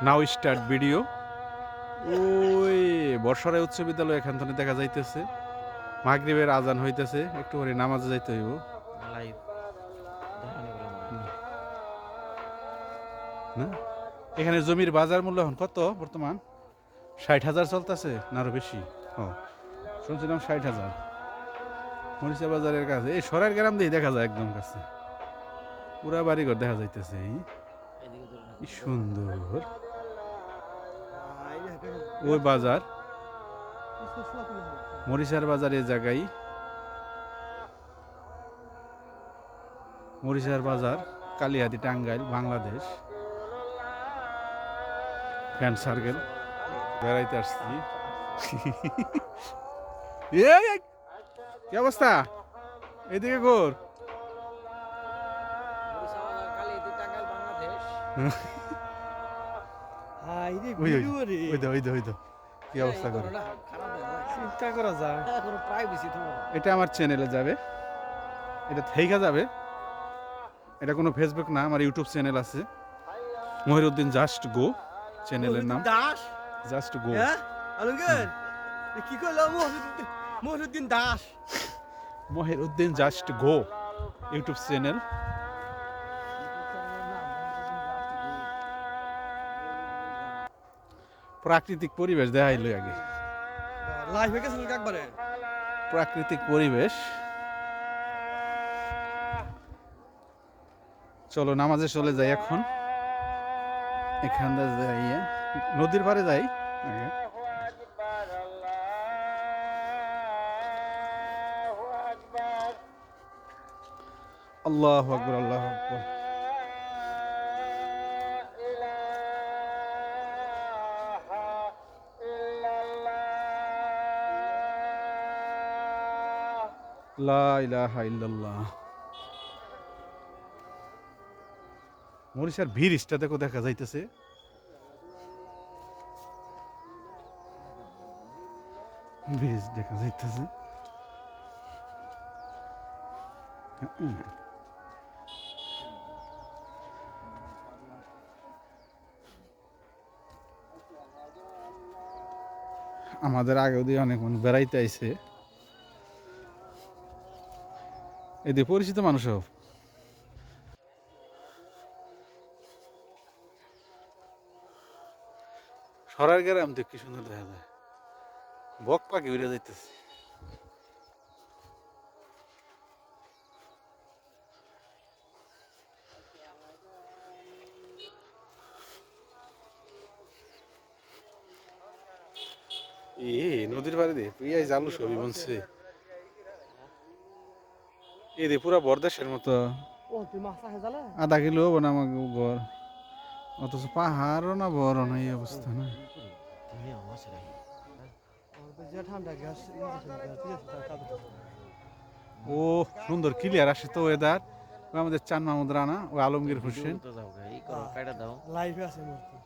নাও start video. ওই বর্ষারায় উচ্চ বিদ্যালয় এখান থেকে দেখা যাইতেছে। মাগরিবের আজান হইতেছে, একটু পরে নামাজে যাইতে হইব। না এখানে জমির বাজার মূল্য এখন কত বর্তমান? 60,000 চলতেছে না আরো বেশি? ও শুনছিলাম 60,000। মরিচা বাজারের কাছে এই সরার গ্রাম দিয়ে দেখা যায় একদম কাছে, পুরা বাড়িঘর দেখা যাইতেছে। কি সুন্দর ওই বাজার, মরিচার বাজার এই জায়গায়। মরিচার বাজার, কালিহাতি, টাঙ্গাইল, বাংলাদেশ। ফ্রেন্ড সার্কেল বেড়াইতে আসছি। কি অবস্থা? এদিকে গোর কি অবস্থা করে চিন্তা করা যায় এটা আমার চ্যানেলে যাবে, এটা থেইকা যাবে। এটা কোনো ফেসবুক না, আমার ইউটিউব চ্যানেল আছে মহিরুদ্দিন জাস্ট গো, চ্যানেলের নাম দাস। Just go. আলমগীর কি কইলো? Mohiuddin Das, Mohiruddin just go YouTube channel. প্রাকৃতিক পরিবেশ দেখাইলো আগে, লাইভ হয়ে গেছিল একবারে। প্রাকৃতিক পরিবেশ। চলো নামাজে চলে যাই এখন। এখান যাই, নদীর পাড়ে যাই আগে। আল্লাহু আকবার, আল্লাহু আকবার। লা ইলাহা ইল্লাল্লাহ। মরিচার ব্রিজটা দেখো দেখা যাইতেছে। ব্রিজ দেখা যাইতেছে। আমাদের আগে দিয়ে অনেক মানুষ বেড়াইতে আইছে, এদের পরিচিত মানুষ সব। সরার গ্রাম দেখ কি সুন্দর দেখা যায়, বক পাখি উড়ে যাইতেছে। নদীর পাড়ে দিয়ে পিয়াই জালু সবই বলছে, এই দে পুরা বরদেশের মতো। আধা কিলো হবো না আমাকে ঘর, অথচ পাহাড়ও না বড় না, এই অবস্থা না। ও সুন্দর ক্লিয়ার আসে তো ওয়েদার। আমাদের চান মাহমুদ রানা, ও আলমগীর হোসেন লাইভে আছে মূর্তি।